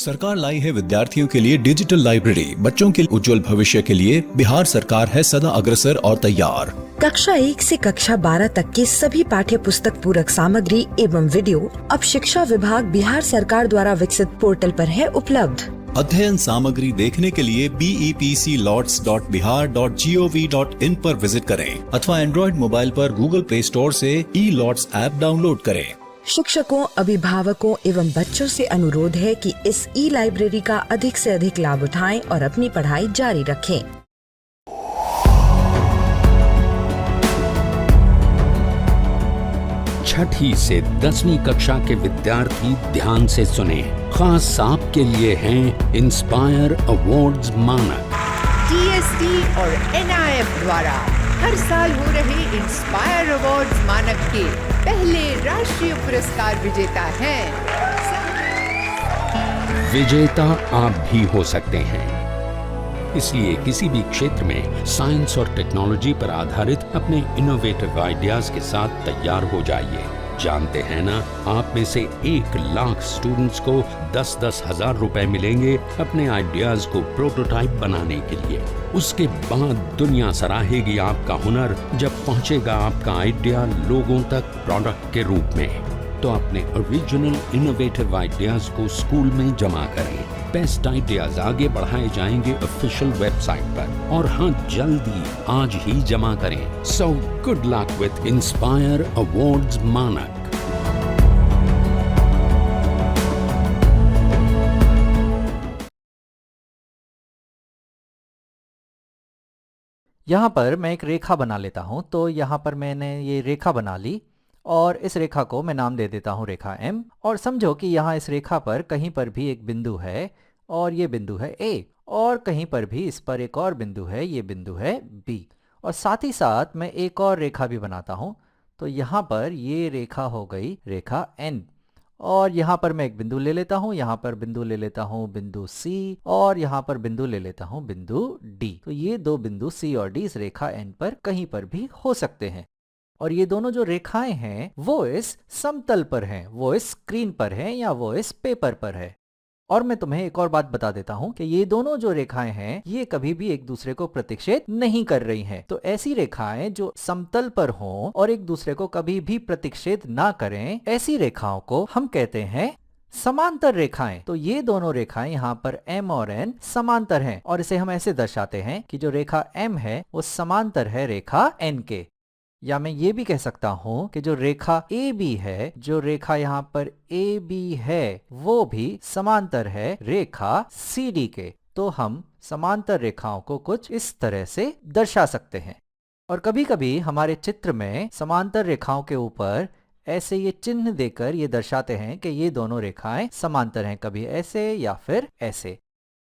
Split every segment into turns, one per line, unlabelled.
सरकार लाई है विद्यार्थियों के लिए डिजिटल लाइब्रेरी। बच्चों के उज्जवल भविष्य के लिए बिहार सरकार है सदा अग्रसर और तैयार।
कक्षा 1 से कक्षा 12 तक की सभी पाठ्य पुस्तक पूरक सामग्री एवं वीडियो अब शिक्षा विभाग बिहार सरकार द्वारा विकसित पोर्टल पर है उपलब्ध।
अध्ययन सामग्री देखने के लिए BEPCLots.bihar.gov.in पर विजिट करें अथवा एंड्रॉइड मोबाइल पर गूगल प्ले स्टोर से E-Lots ऐप डाउनलोड करें।
शिक्षकों, अभिभावकों एवं बच्चों से अनुरोध है कि इस ई-लाइब्रेरी का अधिक से अधिक लाभ उठाएं और अपनी पढ़ाई जारी रखें।
छठी से 10वीं कक्षा के विद्यार्थी ध्यान से सुने। खास आपके लिए हैं इंस्पायर अवार्ड्स मानक।
DST और NIF द्वारा हर साल हो रहे इंस्पायर अवार्ड्स मानक के पहले राष्ट्रीय पुरस्कार विजेता हैं।
विजेता आप भी हो सकते हैं, इसलिए किसी भी क्षेत्र में साइंस और टेक्नोलॉजी पर आधारित अपने इनोवेटिव आइडियाज के साथ तैयार हो जाइए। जानते हैं ना, आप में से 1 लाख स्टूडेंट्स को 10-10 हजार रुपए मिलेंगे अपने आइडियाज को प्रोटोटाइप बनाने के लिए। उसके बाद दुनिया सराहेगी आपका हुनर जब पहुंचेगा आपका आइडिया लोगों तक प्रोडक्ट के रूप में। तो अपने ओरिजिनल इनोवेटिव आइडियाज को स्कूल में जमा करें। बेस्ट आइडियाज आगे बढ़ाए जाएंगे ऑफिशियल वेबसाइट पर, और हाँ, जल्दी आज ही जमा करें। So good luck with inspire awards मानक।
यहाँ पर मैं एक रेखा बना लेता हूँ। तो यहाँ पर मैंने ये रेखा बना ली और इस रेखा को मैं नाम दे देता हूँ रेखा M। और समझो कि यहाँ इस रेखा पर कहीं पर भी एक बिंदु है और ये बिंदु है A, और कहीं पर भी इस पर एक और बिंदु है, ये बिंदु है B। और साथ ही साथ मैं एक और रेखा भी बनाता हूँ। तो यहाँ पर ये रेखा हो गई रेखा N, और यहाँ पर मैं एक बिंदु ले लेता हूँ, यहाँ पर बिंदु ले लेता हूँ बिंदु C, और यहाँ पर बिंदु ले लेता हूँ बिंदु D। तो ये 2 बिंदु C और D इस रेखा N पर कहीं पर भी हो सकते हैं। और ये दोनों जो रेखाएं हैं वो इस समतल पर हैं, वो इस स्क्रीन पर हैं, या वो इस पेपर पर है। और मैं तुम्हें एक और बात बता देता हूं कि ये दोनों जो रेखाएं हैं ये कभी भी एक दूसरे को प्रतिच्छेद नहीं कर रही हैं। तो ऐसी रेखाएं जो समतल पर हों और एक दूसरे को कभी भी प्रतिच्छेद ना करें, ऐसी रेखाओं को हम कहते हैं समांतर रेखाएं। तो ये दोनों रेखाएं यहाँ पर M और N समांतर हैं, और इसे हम ऐसे दर्शाते हैं कि जो रेखा M है वो समांतर है रेखा N के। या मैं ये भी कह सकता हूं कि जो रेखा AB है, जो रेखा यहाँ पर AB है, वो भी समांतर है रेखा CD के। तो हम समांतर रेखाओं को कुछ इस तरह से दर्शा सकते हैं। और कभी कभी हमारे चित्र में समांतर रेखाओं के ऊपर ऐसे ये चिन्ह देकर ये दर्शाते हैं कि ये दोनों रेखाएं समांतर हैं, कभी ऐसे या फिर ऐसे।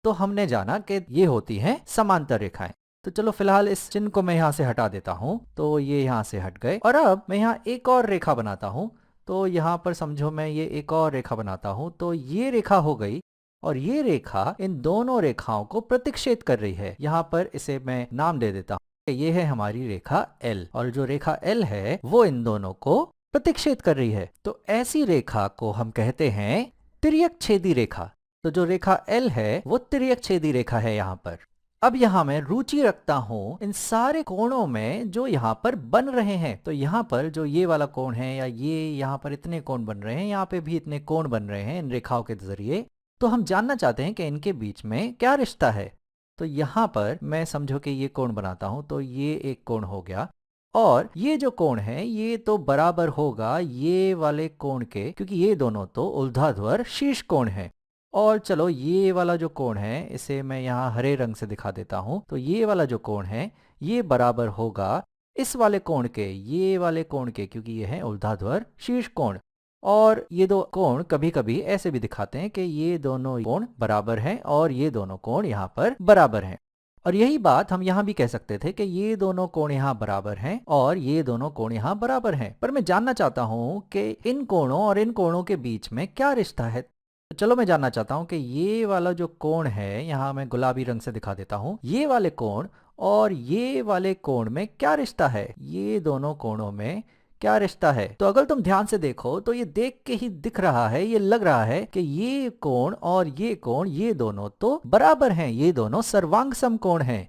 तो हमने जाना कि ये होती हैं समांतर रेखाएं। तो चलो फिलहाल इस चिन्ह को मैं यहाँ से हटा देता हूँ। तो ये यहाँ से हट गए, और अब मैं यहाँ एक और रेखा बनाता हूँ। तो यहाँ पर समझो मैं ये एक और रेखा बनाता हूँ। तो ये रेखा हो गई, और ये रेखा इन दोनों रेखाओं को प्रतिच्छेद कर रही है। यहाँ पर इसे मैं नाम दे देता हूँ, ये है हमारी रेखा L, और जो रेखा L है वो इन दोनों को प्रतिच्छेद कर रही है। तो ऐसी रेखा को हम कहते हैं तिर्यक छेदी रेखा। तो जो रेखा L है वो तिर्यक छेदी रेखा है यहाँ पर। अब यहाँ मैं रुचि रखता हूँ इन सारे कोणों में जो यहाँ पर बन रहे हैं। तो यहाँ पर जो ये वाला कोण है, या ये यहाँ पर इतने कोण बन रहे हैं, यहाँ पे भी इतने कोण बन रहे हैं इन रेखाओं के जरिए। तो हम जानना चाहते हैं कि इनके बीच में क्या रिश्ता है। तो यहाँ पर मैं समझो कि ये कोण बनाता हूँ। तो ये एक कोण हो गया, और ये जो कोण है ये तो बराबर होगा ये वाले कोण के, क्योंकि ये दोनों तो ऊर्ध्वाधर शीर्ष कोण है। और चलो ये वाला जो कोण है इसे मैं यहाँ हरे रंग से दिखा देता हूँ। तो ये वाला जो कोण है ये बराबर होगा इस वाले कोण के, ये वाले कोण के, क्योंकि ये है ऊर्ध्वाधर शीर्ष कोण। और ये 2 कोण कभी कभी ऐसे भी दिखाते हैं कि ये दोनों कोण बराबर हैं, और ये दोनों कोण यहाँ पर बराबर हैं। और यही बात हम यहाँ भी कह सकते थे कि ये दोनों कोण यहाँ बराबर हैं और ये दोनों कोण यहाँ बराबर हैं। पर मैं जानना चाहता हूँ कि इन कोणों और इन कोणों के बीच में क्या रिश्ता है। तो चलो मैं जानना चाहता हूँ कि ये वाला जो कोण है, यहाँ मैं गुलाबी रंग से दिखा देता हूँ, ये वाले कोण और ये वाले कोण में क्या रिश्ता है। ये दोनों कोणों में क्या रिश्ता है। तो अगर तुम ध्यान से देखो तो ये देख के ही दिख रहा है, ये लग रहा है कि ये कोण और ये कोण, ये दोनों तो बराबर हैं, ये दोनों सर्वांग समकोण हैं।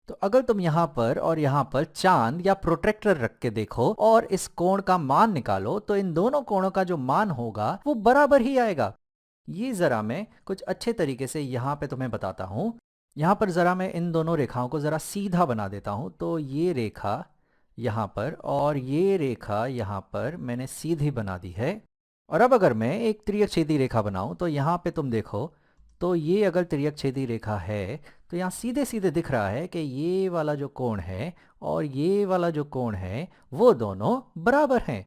तो अगर तुम यहाँ पर और यहाँ पर चांद या प्रोट्रैक्टर रख के देखो और इस कोण का मान निकालो तो इन दोनों कोणों का जो मान होगा वो बराबर ही आएगा। ये जरा मैं कुछ अच्छे तरीके से यहाँ पे तुम्हें बताता हूँ। यहाँ पर जरा मैं इन दोनों रेखाओं को जरा सीधा बना देता हूँ। तो ये रेखा यहाँ पर और ये रेखा यहाँ पर मैंने सीधी बना दी है। और अब अगर मैं एक त्रियकछेदी रेखा बनाऊं तो यहाँ पे तुम देखो तो ये अगर त्रियकछेदी रेखा है तो यहाँ सीधे सीधे दिख रहा है कि ये वाला जो कोण है और ये वाला जो कोण है वो दोनों बराबर हैं।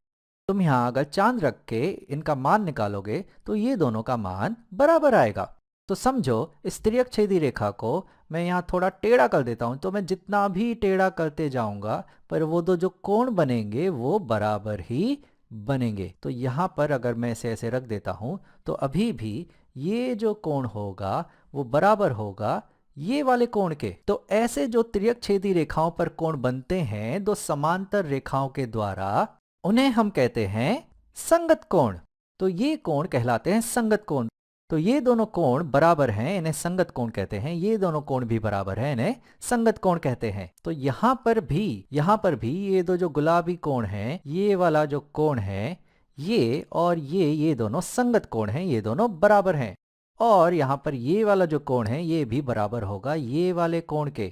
तुम यहाँ अगर चांद रख के इनका मान निकालोगे तो ये दोनों का मान बराबर आएगा। तो समझो इस त्रियकछेदी रेखा को मैं यहाँ थोड़ा टेढ़ा कर देता हूँ, तो मैं जितना भी टेढ़ा करते जाऊंगा पर वो दो जो कोण बनेंगे वो बराबर ही बनेंगे। तो यहाँ पर अगर मैं इसे ऐसे रख देता हूँ तो अभी भी ये जो कोण होगा वो बराबर होगा ये वाले कोण के। तो ऐसे जो त्रियकछेदी रेखाओं पर कोण बनते हैं दो समांतर रेखाओं के द्वारा, उन्हें हम कहते हैं संगत कोण। तो ये कोण कहलाते हैं संगत कोण। तो ये दोनों कोण बराबर हैं, इन्हें संगत कोण कहते हैं। ये दोनों कोण भी बराबर हैं, इन्हें संगत कोण कहते हैं। तो यहाँ पर भी ये दो जो गुलाबी कोण हैं, ये वाला जो कोण है ये और ये दोनों संगत कोण हैं, ये दोनों बराबर हैं। और यहाँ पर ये वाला जो कोण है ये भी बराबर होगा ये वाले कोण के।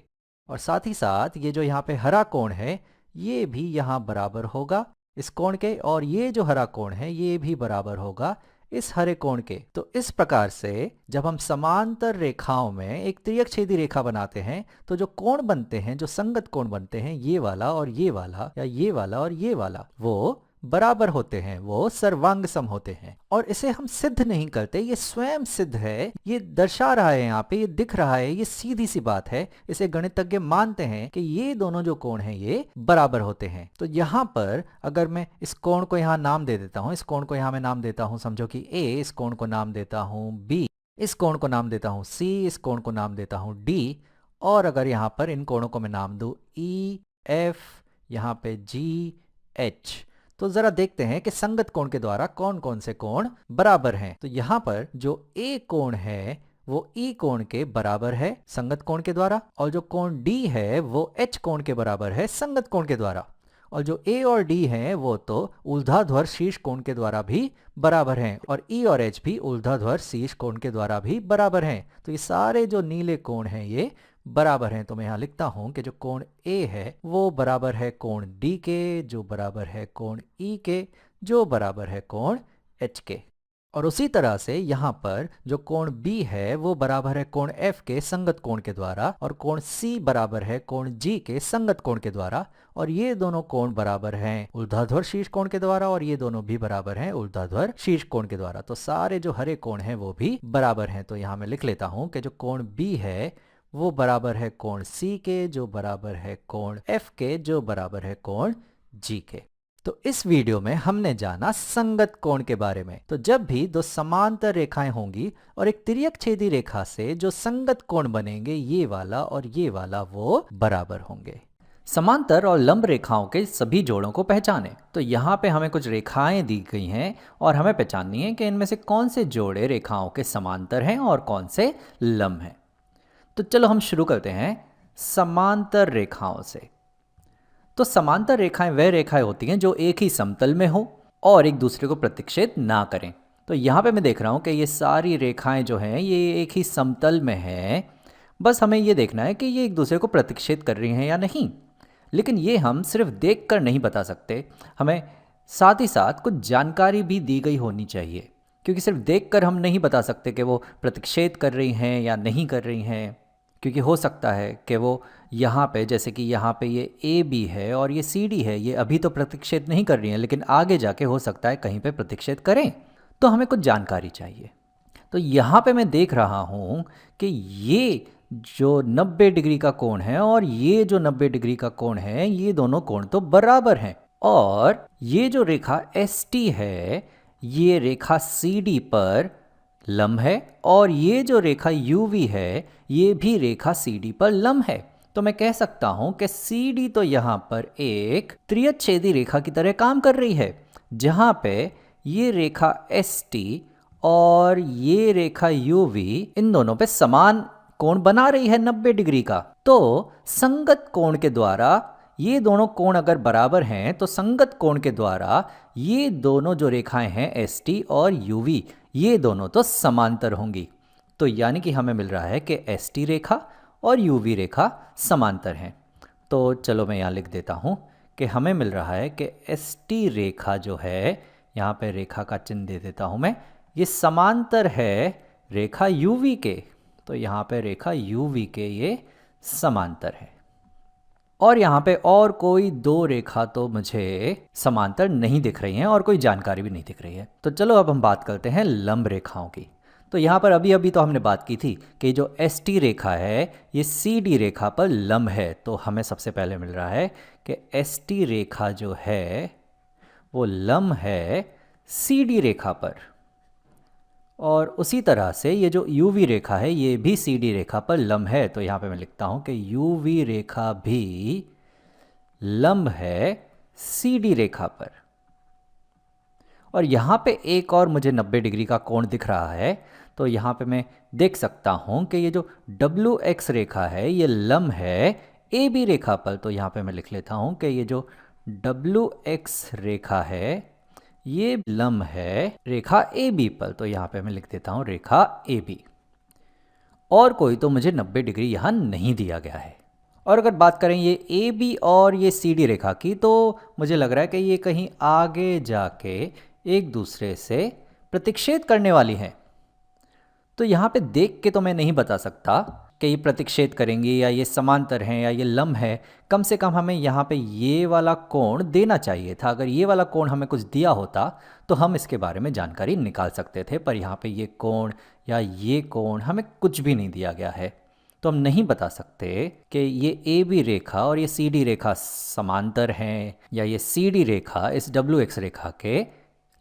और साथ ही साथ ये जो यहाँ पे हरा कोण है ये भी यहाँ बराबर होगा इस कोण के, और ये जो हरा कोण है ये भी बराबर होगा इस हरे कोण के। तो इस प्रकार से जब हम समांतर रेखाओं में एक त्रियकछेदी रेखा बनाते हैं तो जो कोण बनते हैं, जो संगत कोण बनते हैं, ये वाला और ये वाला या ये वाला और ये वाला, वो बराबर होते हैं, वो सर्वांग सम होते हैं। और इसे हम सिद्ध नहीं करते, ये स्वयं सिद्ध है, ये दर्शा रहा है, यहाँ पे ये दिख रहा है, ये सीधी सी बात है। इसे गणितज्ञ मानते हैं कि ये दोनों जो कोण हैं ये बराबर होते हैं। तो यहाँ पर अगर मैं इस कोण को यहाँ नाम दे देता हूँ, इस कोण को यहाँ मैं नाम देता हूँ समझो कि A, इस कोण को नाम देता हूँ B, इस कोण को नाम देता हूँ C, इस कोण को नाम देता हूँ D, और अगर यहाँ पर इन कोणों को मैं नाम दूँ E, F, यहाँ पे G, H, तो जरा देखते हैं कि संगत कोण के द्वारा कौन कौन से कोण बराबर हैं। तो यहाँ पर जो A कोण है वो E कोण के बराबर है संगत कोण के द्वारा, और जो कोण D है वो H कोण के बराबर है संगत कोण के द्वारा, और जो A और D हैं वो तो ऊर्ध्वाधर शीर्ष कोण के द्वारा भी बराबर हैं, और E और H भी ऊर्ध्वाधर शीर्ष कोण के द्वारा भी बराबर हैं। तो ये सारे जो नीले कोण हैं ये बराबर हैं। तो मैं यहाँ लिखता हूँ कि जो कोण A है वो बराबर है कोण D के, जो बराबर है कोण E के, जो बराबर है कोण H के। और उसी तरह से यहाँ पर जो कोण B है वो बराबर है कोण F के संगत कोण के द्वारा, और कोण C बराबर है कोण G के संगत कोण के द्वारा, और ये दोनों कोण बराबर हैं ऊर्ध्वाधर शीर्ष कोण के द्वारा, और ये दोनों भी बराबर हैं ऊर्ध्वाधर शीर्ष कोण के द्वारा। तो सारे जो हरे कोण हैं वो भी बराबर हैं। तो यहाँ मैं लिख लेता हूँ कि जो कोण B है वो बराबर है कोण C के, जो बराबर है कोण F के, जो बराबर है कोण G के। तो इस वीडियो में हमने जाना संगत कोण के बारे में। तो जब भी दो समांतर रेखाएं होंगी और एक तिर्यकछेदी रेखा से जो संगत कोण बनेंगे, ये वाला और ये वाला, वो बराबर होंगे। समांतर और लंब रेखाओं के सभी जोड़ों को पहचानें। तो यहाँ पे हमें कुछ रेखाएं दी गई हैं और हमें पहचाननी है कि इनमें से कौन से जोड़े रेखाओं के समांतर हैं और कौन से लंब हैं। तो चलो हम शुरू करते हैं समांतर रेखाओं से। तो समांतर रेखाएं वह रेखाएं होती हैं जो एक ही समतल में हो और एक दूसरे को प्रतिच्छेद ना करें। तो यहाँ पे मैं देख रहा हूँ कि ये सारी रेखाएं जो हैं ये एक ही समतल में हैं। बस हमें ये देखना है कि ये एक दूसरे को प्रतिच्छेद कर रही हैं या नहीं। लेकिन ये हम सिर्फ देखकर नहीं बता सकते, हमें साथ ही साथ कुछ जानकारी भी दी गई होनी चाहिए, क्योंकि सिर्फ देखकर हम नहीं बता सकते कि वो प्रतिच्छेद कर रही हैं या नहीं कर रही हैं। क्योंकि हो सकता है कि वो यहाँ पे, जैसे कि यहाँ पे ये AB है और ये CD है, ये अभी तो प्रतिच्छेद नहीं कर रही हैं, लेकिन आगे जाके हो सकता है कहीं पे प्रतिच्छेद करें। तो हमें कुछ जानकारी चाहिए। तो यहाँ पे मैं देख रहा हूँ कि ये जो 90 डिग्री का कोण है और ये जो 90 डिग्री का कोण है, ये दोनों कोण तो बराबर हैं। और ये जो रेखा ST है ये रेखा CD पर लंब है, और ये जो रेखा UV है ये भी रेखा CD पर लंब है। तो मैं कह सकता हूं कि CD तो यहाँ पर एक त्रियच्छेदी रेखा की तरह काम कर रही है, जहां पे ये रेखा ST और ये रेखा UV इन दोनों पे समान कोण बना रही है 90 डिग्री का। तो संगत कोण के द्वारा ये दोनों कोण अगर बराबर हैं तो संगत कोण के द्वारा ये दोनों जो रेखाएं हैं ST और UV ये दोनों तो समांतर होंगी। तो यानी कि हमें मिल रहा है कि ST रेखा और UV रेखा समांतर हैं। तो चलो मैं यहाँ लिख देता हूँ कि हमें मिल रहा है कि ST रेखा जो है, यहाँ पे रेखा का चिन्ह दे देता हूँ मैं, ये समांतर है रेखा UV के। तो यहाँ पे रेखा UV के ये समांतर है। और यहाँ पे और कोई दो रेखा तो मुझे समांतर नहीं दिख रही हैं और कोई जानकारी भी नहीं दिख रही है। तो चलो अब हम बात करते हैं लंब रेखाओं की। तो यहाँ पर अभी अभी तो हमने बात की थी कि जो ST रेखा है ये CD रेखा पर लंब है। तो हमें सबसे पहले मिल रहा है कि ST रेखा जो है वो लंब है CD रेखा पर, और उसी तरह से ये जो UV रेखा है ये भी CD रेखा पर लंब है। तो यहाँ पे मैं लिखता हूँ कि UV रेखा भी लंब है CD रेखा पर। और यहाँ पे एक और मुझे 90 डिग्री का कोण दिख रहा है। तो यहाँ पे मैं देख सकता हूँ कि ये जो WX रेखा है ये लंब है AB रेखा पर। तो यहाँ पे मैं लिख लेता हूँ कि ये जो WX रेखा है ये लंब है रेखा AB पर। तो यहाँ पे मैं लिख देता हूँ रेखा AB। और कोई तो मुझे 90 डिग्री यहाँ नहीं दिया गया है। और अगर बात करें ये AB और ये CD रेखा की, तो मुझे लग रहा है कि ये कहीं आगे जाके एक दूसरे से प्रतिच्छेद करने वाली हैं। तो यहाँ पे देख के तो मैं नहीं बता सकता कि ये प्रतिच्छेद करेंगी या ये समांतर हैं या ये लंब है। कम से कम हमें यहाँ पे ये वाला कोण देना चाहिए था। अगर ये वाला कोण हमें कुछ दिया होता तो हम इसके बारे में जानकारी निकाल सकते थे, पर यहाँ पे ये कोण या ये कोण हमें कुछ भी नहीं दिया गया है। तो हम नहीं बता सकते कि ये AB रेखा और ये CD रेखा समांतर हैं या ये CD रेखा इस WX रेखा के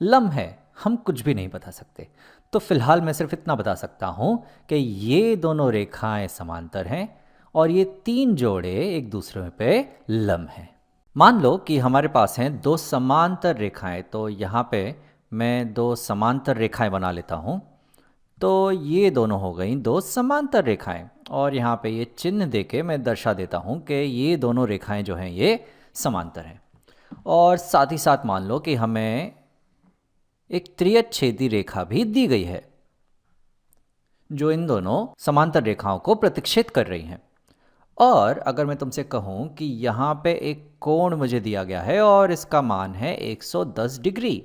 लंब है। हम कुछ भी नहीं बता सकते। तो फिलहाल मैं सिर्फ इतना बता सकता हूँ कि ये दोनों रेखाएं समांतर हैं और ये तीन जोड़े एक दूसरे पे लंब हैं। मान लो कि हमारे पास हैं दो समांतर रेखाएं। तो यहाँ पे मैं दो समांतर रेखाएं बना लेता हूँ। तो ये दोनों हो गई दो समांतर रेखाएं, और यहाँ पे ये चिन्ह देके मैं दर्शा देता हूँ कि ये दोनों रेखाएं जो हैं ये समांतर हैं। और साथ ही साथ मान लो कि हमें एक त्रियच्छेदी रेखा भी दी गई है जो इन दोनों समांतर रेखाओं को प्रतिच्छेद कर रही हैं। और अगर मैं तुमसे कहूं कि यहाँ पे एक कोण मुझे दिया गया है और इसका मान है 110 डिग्री,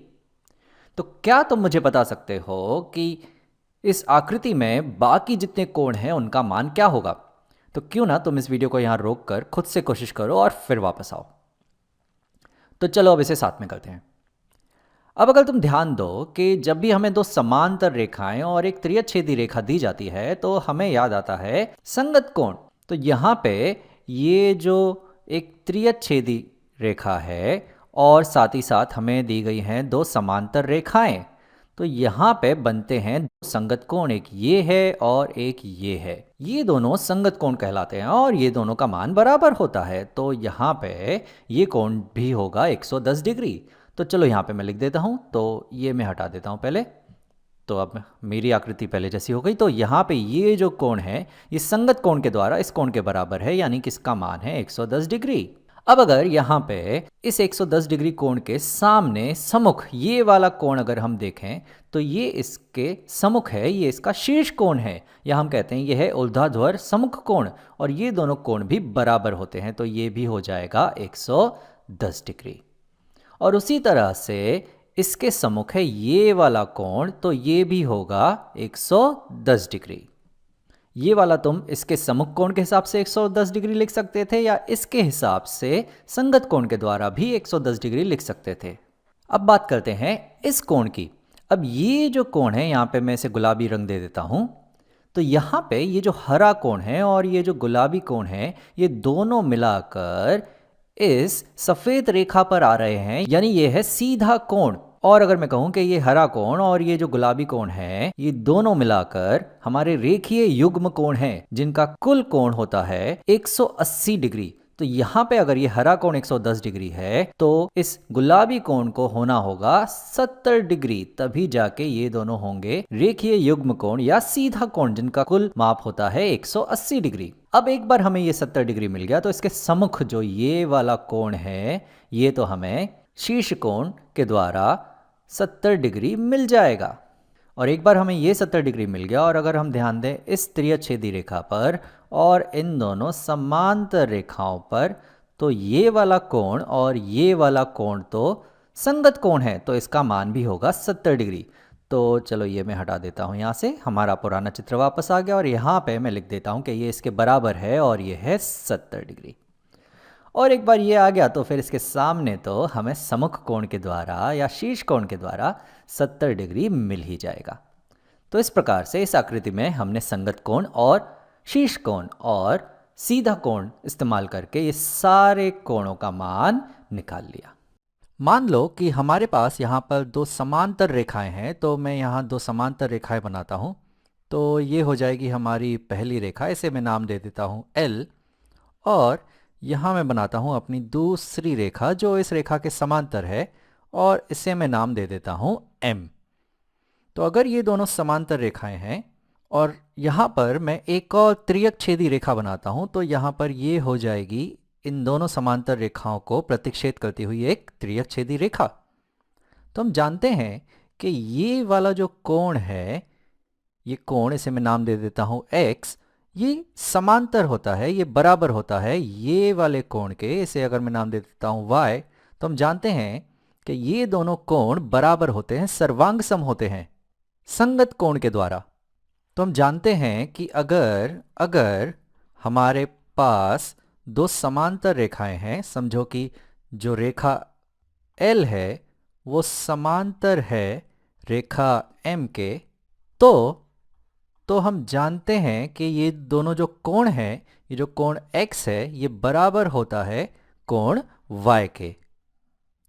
तो क्या तुम मुझे बता सकते हो कि इस आकृति में बाकी जितने कोण हैं उनका मान क्या होगा? तो क्यों ना तुम इस वीडियो को यहाँ रोक कर खुद से कोशिश करो और फिर वापस आओ। तो चलो अब इसे साथ में करते हैं। अब अगर तुम ध्यान दो कि जब भी हमें दो समांतर रेखाएं और एक त्रियच्छेदी रेखा दी जाती है तो हमें याद आता है संगत कोण। तो यहाँ पे ये जो एक त्रियच्छेदी रेखा है और साथ ही साथ हमें दी गई हैं दो समांतर रेखाएं, तो यहाँ पे बनते हैं दो संगत कोण, एक ये है और एक ये है। ये दोनों संगत कोण कहलाते हैं और ये दोनों का मान बराबर होता है। तो यहाँ पे ये कोण भी होगा 110 डिग्री। तो चलो यहाँ पे मैं लिख देता हूँ। तो ये मैं हटा देता हूँ पहले। तो अब मेरी आकृति पहले जैसी हो गई। तो यहाँ पे ये जो कोण है ये संगत कोण के द्वारा इस कोण के बराबर है, यानी कि इसका मान है 110 डिग्री। अब अगर यहाँ पे इस 110 डिग्री कोण के सामने सम्मुख ये वाला कोण अगर हम देखें तो ये इसके सम्मुख है, ये इसका शीर्ष कोण है, या हम कहते हैं ये है ऊर्ध्वाधर सम्मुख कोण, और ये दोनों कोण भी बराबर होते हैं। तो ये भी हो जाएगा 110 डिग्री। और उसी तरह से इसके सम्मुख है ये वाला कोण, तो ये भी होगा 110 डिग्री। ये वाला तुम इसके सम्मुख कोण के हिसाब से 110 डिग्री लिख सकते थे या इसके हिसाब से संगत कोण के द्वारा भी 110 डिग्री लिख सकते थे। अब बात करते हैं इस कोण की। अब ये जो कोण है यहाँ पे मैं इसे गुलाबी रंग दे देता हूँ। तो यहाँ पे ये जो हरा कोण है और ये जो गुलाबी कोण है ये दोनों मिलाकर इस सफेद रेखा पर आ रहे हैं, यानी ये है सीधा कोण। और अगर मैं कहूं कि ये हरा कोण और ये जो गुलाबी कोण है, ये दोनों मिलाकर हमारे रेखीय युग्म कोण हैं, जिनका कुल कोण होता है 180 डिग्री। तो यहाँ पे अगर ये हरा कोण 110 डिग्री है तो इस गुलाबी कोण को होना होगा 70 डिग्री, तभी जाके ये दोनों होंगे रेखीय युग्म कोण या सीधा कोण, जिनका कुल माप होता है 180 डिग्री। अब एक बार हमें ये 70 डिग्री मिल गया तो इसके सम्मुख जो ये वाला कोण है, ये तो हमें शीर्ष कोण के द्वारा 70 डिग्री मिल जाएगा। और एक बार हमें ये 70 डिग्री मिल गया और अगर हम ध्यान दें इस तिर्यक-छेदी रेखा पर और इन दोनों समांतर रेखाओं पर, तो ये वाला कोण और ये वाला कोण तो संगत कोण है, तो इसका मान भी होगा 70 डिग्री। तो चलो ये मैं हटा देता हूँ यहाँ से, हमारा पुराना चित्र वापस आ गया और यहाँ पे मैं लिख देता हूँ कि ये इसके बराबर है और ये है 70 डिग्री। और एक बार ये आ गया तो फिर इसके सामने तो हमें सम्मुख कोण के द्वारा या शीर्ष कोण के द्वारा 70 डिग्री मिल ही जाएगा। तो इस प्रकार से इस आकृति में हमने संगत कोण और शीर्ष कोण और सीधा कोण इस्तेमाल करके ये सारे कोणों का मान निकाल लिया। मान लो कि हमारे पास यहाँ पर दो समांतर रेखाएं हैं, तो मैं यहाँ दो समांतर रेखाएं बनाता हूँ। तो ये हो जाएगी हमारी पहली रेखा, इसे मैं नाम दे देता हूँ L, और यहाँ मैं बनाता हूँ अपनी दूसरी रेखा जो इस रेखा के समांतर है और इसे मैं नाम दे देता हूँ M। तो अगर ये दोनों समांतर रेखाएं हैं और यहाँ पर मैं एक और तिर्यक छेदी रेखा बनाता हूँ, तो यहाँ पर ये हो जाएगी इन दोनों समांतर रेखाओं को प्रतिच्छेद करती हुई एक तिर्यक छेदी रेखा। तो हम जानते हैं कि ये वाला जो कोण है, ये कोण, इसे मैं नाम दे देता हूँ X, ये समांतर होता है, ये बराबर होता है ये वाले कोण के। इसे अगर मैं नाम दे देता हूँ Y, तो हम जानते हैं कि ये दोनों कोण बराबर होते हैं, सर्वांग सम होते हैं संगत कोण के द्वारा। तो हम जानते हैं कि अगर हमारे पास दो समांतर रेखाएं हैं, समझो कि जो रेखा L है वो समांतर है रेखा M के, तो हम जानते हैं कि ये दोनों जो कोण है, ये जो कोण X है, ये बराबर होता है कोण Y के।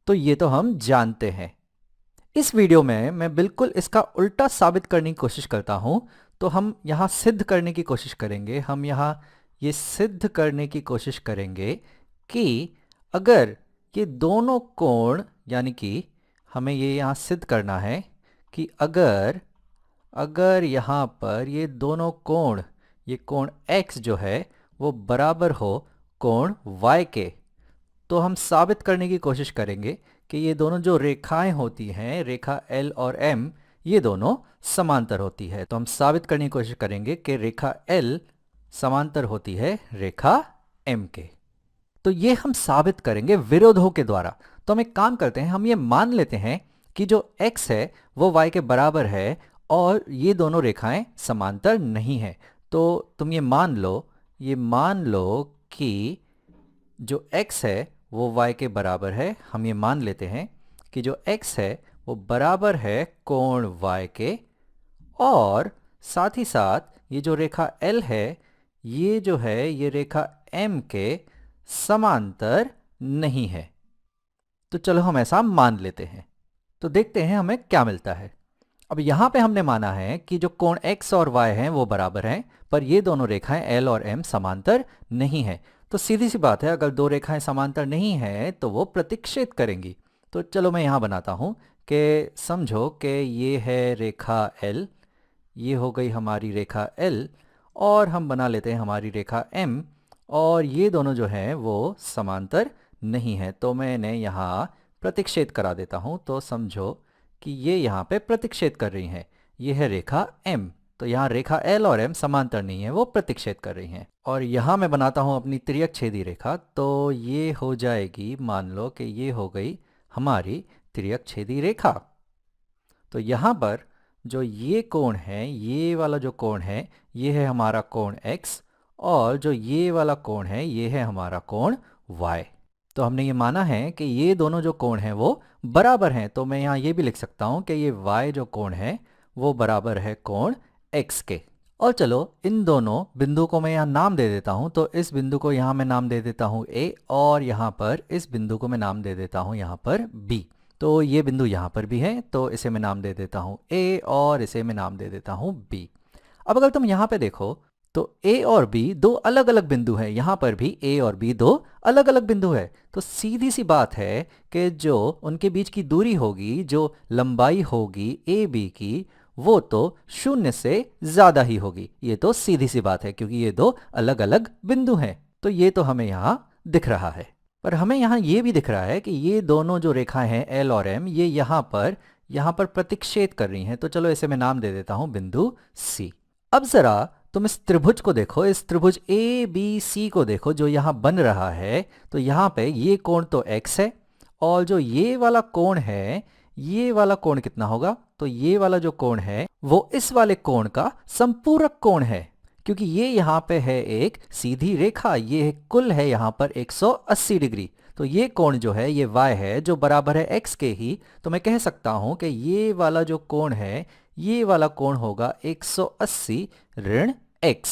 तो ये तो हम जानते हैं। इस वीडियो में मैं बिल्कुल इसका उल्टा साबित करने की कोशिश करता हूं। तो हम यहाँ सिद्ध करने की कोशिश करेंगे, हम यहाँ ये सिद्ध करने की कोशिश करेंगे कि अगर ये दोनों कोण, यानी कि हमें ये यहाँ सिद्ध करना है कि अगर यहाँ पर ये दोनों कोण, ये कोण X जो है वो बराबर हो कोण Y के, तो हम साबित करने की कोशिश करेंगे कि ये दोनों जो रेखाएं होती हैं, रेखा L और M, ये दोनों समांतर होती है। तो हम साबित करने की कोशिश करेंगे कि रेखा L समांतर होती है रेखा M के। तो ये हम साबित करेंगे विरोधों के द्वारा। तो हम एक काम करते हैं, हम ये मान लेते हैं कि जो X है वो Y के बराबर है और ये दोनों रेखाएं समांतर नहीं है। तो तुम ये मान लो कि जो X है वो Y के बराबर है। हम ये मान लेते हैं कि जो X है वो बराबर है कोण Y के, और साथ ही साथ ये जो रेखा L है, ये जो है ये रेखा M के समांतर नहीं है। तो चलो हम ऐसा मान लेते हैं। तो देखते हैं हमें क्या मिलता है। अब यहाँ पे हमने माना है कि जो कोण X और Y हैं वो बराबर हैं, पर ये दोनों रेखाएं L और M समांतर नहीं है। तो सीधी सी बात है, अगर दो रेखाएं समांतर नहीं हैं तो वो प्रतिच्छेद करेंगी। तो चलो मैं यहाँ बनाता हूँ कि समझो कि ये है रेखा L, ये हो गई हमारी रेखा L, और हम बना लेते हैं हमारी रेखा M, और ये दोनों जो हैं वो समांतर नहीं है। तो मैं इन्हें यहाँ प्रतिच्छेद करा देता हूँ। तो समझो कि ये यहाँ पे प्रतिच्छेद कर रही हैं। ये है रेखा M, तो यहाँ रेखा L और M समांतर नहीं है, वो प्रतिच्छेद कर रही हैं। और यहाँ मैं बनाता हूँ अपनी तिर्यक छेदी रेखा। तो ये हो जाएगी, मान लो कि ये हो गई हमारी तिर्यक छेदी रेखा। तो यहाँ पर जो ये कोण है, ये वाला जो कोण है, ये है हमारा कोण X, और जो ये वाला कोण है ये है हमारा कोण Y। तो हमने ये माना है कि ये दोनों जो कोण हैं वो बराबर हैं। तो मैं यहाँ ये भी लिख सकता हूँ कि ये Y जो कोण है वो बराबर है कोण X के। और चलो इन दोनों बिंदु को मैं यहाँ नाम दे देता हूँ। तो इस बिंदु को यहाँ मैं नाम दे देता हूँ A, और यहाँ पर इस बिंदु को मैं नाम दे देता हूँ यहाँ पर B। तो ये बिंदु यहाँ पर भी है, तो इसे मैं नाम दे देता हूँ A और इसे मैं नाम दे देता हूँ B। अब अगर तुम यहाँ पे देखो तो A और B दो अलग अलग बिंदु हैं, यहाँ पर भी A और B दो अलग अलग बिंदु है। तो सीधी सी बात है कि जो उनके बीच की दूरी होगी, जो लंबाई होगी AB की, वो तो 0 से ज़्यादा ही होगी। ये तो सीधी सी बात है क्योंकि ये दो अलग अलग बिंदु हैं। तो ये तो हमें यहाँ दिख रहा है, पर हमें यहाँ ये भी दिख रहा है कि ये दोनों जो रेखाएं हैं L और M, ये यहाँ पर प्रतिच्छेद कर रही हैं। तो चलो इसे मैं नाम दे देता हूँ बिंदु C। अब ज़रा तुम इस त्रिभुज को देखो, इस त्रिभुज ABC को देखो जो यहाँ बन रहा है। तो यहाँ पे ये कोण तो x है, और जो ये वाला कोण है, ये वाला कोण कितना होगा? तो ये वाला जो कोण है वो इस वाले कोण का संपूरक कोण है, क्योंकि ये यहाँ पे है एक सीधी रेखा, ये कुल है यहाँ पर 180 डिग्री। तो ये कोण जो है ये y है जो बराबर है x के ही। तो मैं कह सकता हूं कि ये वाला जो कोण है, ये वाला कोण होगा 180 ऋण x,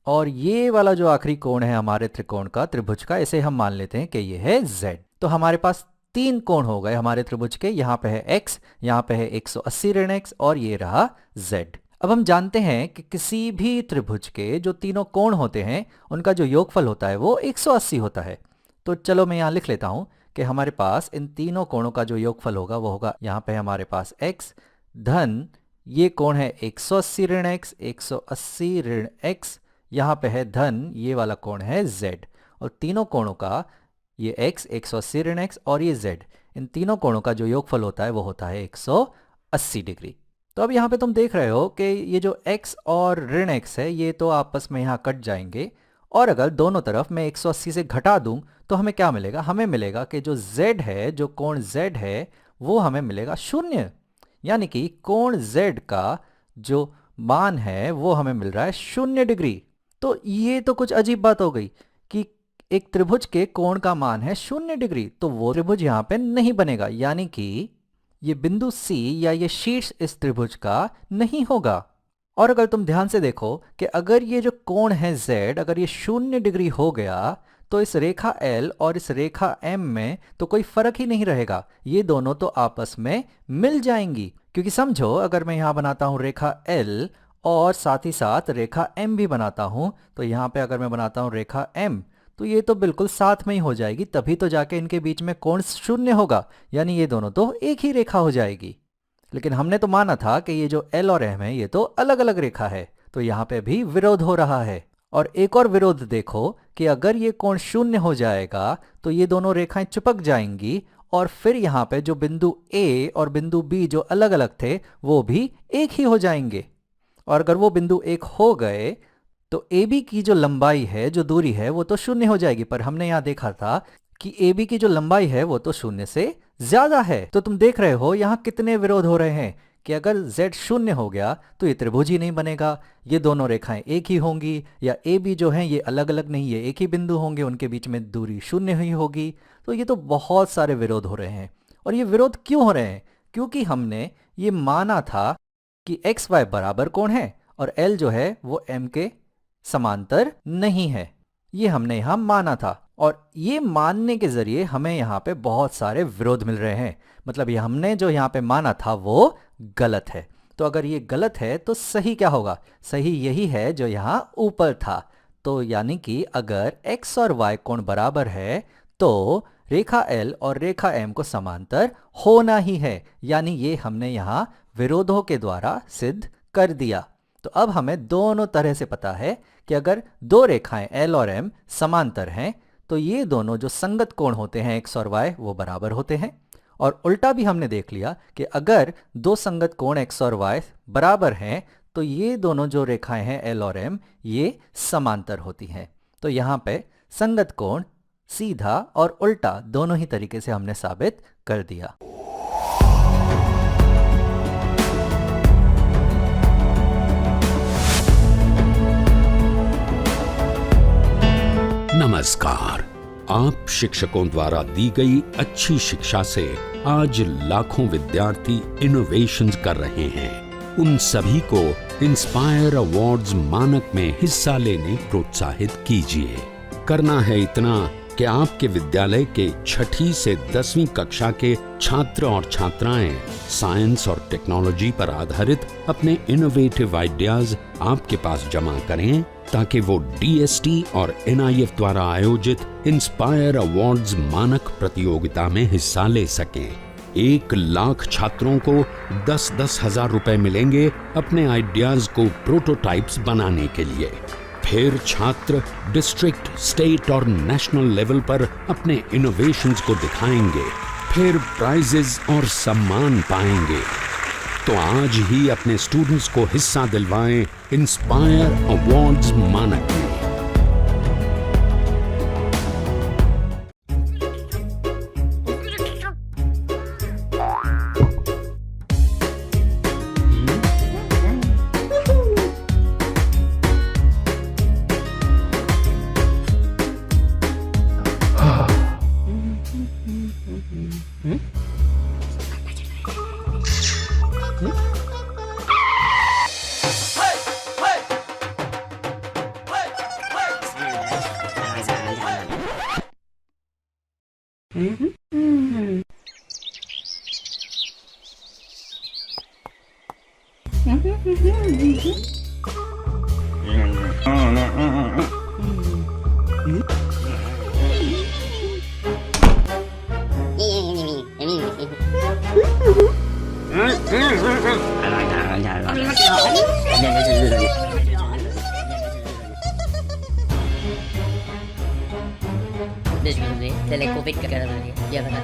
और ये वाला जो आखिरी कोण है हमारे त्रिकोण का, त्रिभुज का, इसे हम मान लेते हैं कि ये है z। तो हमारे पास 3 कोण हो गए हमारे त्रिभुज के। यहाँ पे है x, यहाँ पे है 180 ऋण x, और ये रहा z। अब हम जानते हैं कि किसी भी त्रिभुज के जो तीनों कोण होते हैं उनका जो योगफल होता है वो 180 होता है। तो चलो मैं यहाँ लिख लेता हूँ कि हमारे पास इन तीनों कोणों का जो योगफल होगा वो होगा, यहाँ पे हमारे पास x धन ये कोण है 180 ऋण x, 180 ऋण x, यहाँ पे है धन ये वाला कोण है z, और तीनों कोणों का ये x 180 ऋण x और ये z, इन तीनों कोणों का जो योगफल होता है वो होता है 180 डिग्री। तो अब यहाँ पे तुम देख रहे हो कि ये जो x और ऋण x है ये तो आपस में यहाँ कट जाएंगे, और अगर दोनों तरफ मैं 180 से घटा दूं तो हमें क्या मिलेगा? हमें मिलेगा कि जो z है, जो कोण z है, वो हमें मिलेगा 0, यानी कि कोण z का जो मान है वो हमें मिल रहा है 0 डिग्री। तो ये तो कुछ अजीब बात हो गई कि एक त्रिभुज के कोण का मान है 0 डिग्री, तो वो त्रिभुज यहाँ पे नहीं बनेगा, यानी कि ये बिंदु C या ये शीर्ष इस त्रिभुज का नहीं होगा। और अगर तुम ध्यान से देखो कि अगर ये जो कोण है z, अगर ये 0 डिग्री हो गया तो इस रेखा L और इस रेखा M में तो कोई फर्क ही नहीं रहेगा, ये दोनों तो आपस में मिल जाएंगी। क्योंकि समझो अगर मैं यहाँ बनाता हूँ रेखा L और साथ ही साथ रेखा M भी बनाता हूँ, तो यहाँ पे अगर मैं बनाता हूँ रेखा M, तो ये तो बिल्कुल साथ में ही हो जाएगी, तभी तो जाके इनके बीच में कोण 0 होगा, यानी ये दोनों तो एक ही रेखा हो जाएगी। लेकिन हमने तो माना था कि ये जो L और M है ये तो अलग अलग रेखा है, तो यहाँ पे भी विरोध हो रहा है। और एक और विरोध देखो कि अगर ये कोण 0 हो जाएगा तो ये दोनों रेखाएं चिपक जाएंगी, और फिर यहाँ पे जो बिंदु A और बिंदु B जो अलग अलग थे वो भी एक ही हो जाएंगे। और अगर वो बिंदु एक हो गए तो AB की जो लंबाई है, जो दूरी है, वो तो 0 हो जाएगी। पर हमने यहाँ देखा था कि AB की जो लंबाई है वो तो 0 से ज्यादा है। तो तुम देख रहे हो यहाँ कितने विरोध हो रहे हैं कि अगर z 0 हो गया तो ये त्रिभुज ही नहीं बनेगा, ये दोनों रेखाएं एक ही होंगी, या AB जो हैं ये अलग अलग नहीं, ये एक ही बिंदु होंगे, उनके बीच में दूरी 0 ही होगी। तो ये तो बहुत सारे विरोध हो रहे हैं। और ये विरोध क्यों हो रहे हैं? क्योंकि हमने ये माना था कि x y बराबर कोण है और L जो है वो M के समांतर नहीं है, ये हमने यहाँ माना था। और ये मानने के जरिए हमें यहाँ पे बहुत सारे विरोध मिल रहे हैं, मतलब ये हमने जो यहाँ पे माना था वो गलत है। तो अगर ये गलत है तो सही क्या होगा? सही यही है जो यहाँ ऊपर था। तो यानी कि अगर x और y कोण बराबर है तो रेखा L और रेखा M को समांतर होना ही है, यानी ये हमने यहाँ विरोधों के द्वारा सिद्ध कर दिया। तो अब हमें दोनों तरह से पता है कि अगर दो रेखाएं L और M समांतर हैं तो ये दोनों जो संगत कोण होते हैं x और y वो बराबर होते हैं। और उल्टा भी हमने देख लिया कि अगर दो संगत कोण x और y बराबर हैं तो ये दोनों जो रेखाएं हैं L और M ये समांतर होती हैं। तो यहाँ पे संगत कोण सीधा और उल्टा दोनों ही तरीके से हमने साबित कर दिया।
नमस्कार। आप शिक्षकों द्वारा दी गई अच्छी शिक्षा से आज लाखों विद्यार्थी इनोवेशंस कर रहे हैं। उन सभी को इंस्पायर अवार्ड्स मानक में हिस्सा लेने प्रोत्साहित कीजिए। करना है इतना कि आपके विद्यालय के 6ठी से 10वीं कक्षा के छात्र और छात्राएं साइंस और टेक्नोलॉजी पर आधारित अपने इनोवेटिव आइडियाज आपके पास जमा करें ताकि वो DST और NIF द्वारा आयोजित इंस्पायर अवार्ड्स मानक प्रतियोगिता में हिस्सा ले सकें। 1 लाख छात्रों को 10-10 हजार रुपए मिलेंगे अपने आइडियाज को प्रोटोटाइप्स बनाने के लिए। फिर छात्र डिस्ट्रिक्ट, स्टेट और नेशनल लेवल पर अपने इनोवेशंस को दिखाएंगे, फिर प्राइजेस और सम्मान पाएंगे। तो आज ही अपने स्टूडेंट्स को हिस्सा दिलवाएं इंस्पायर अवार्ड्स मानक में।
Covid dia kata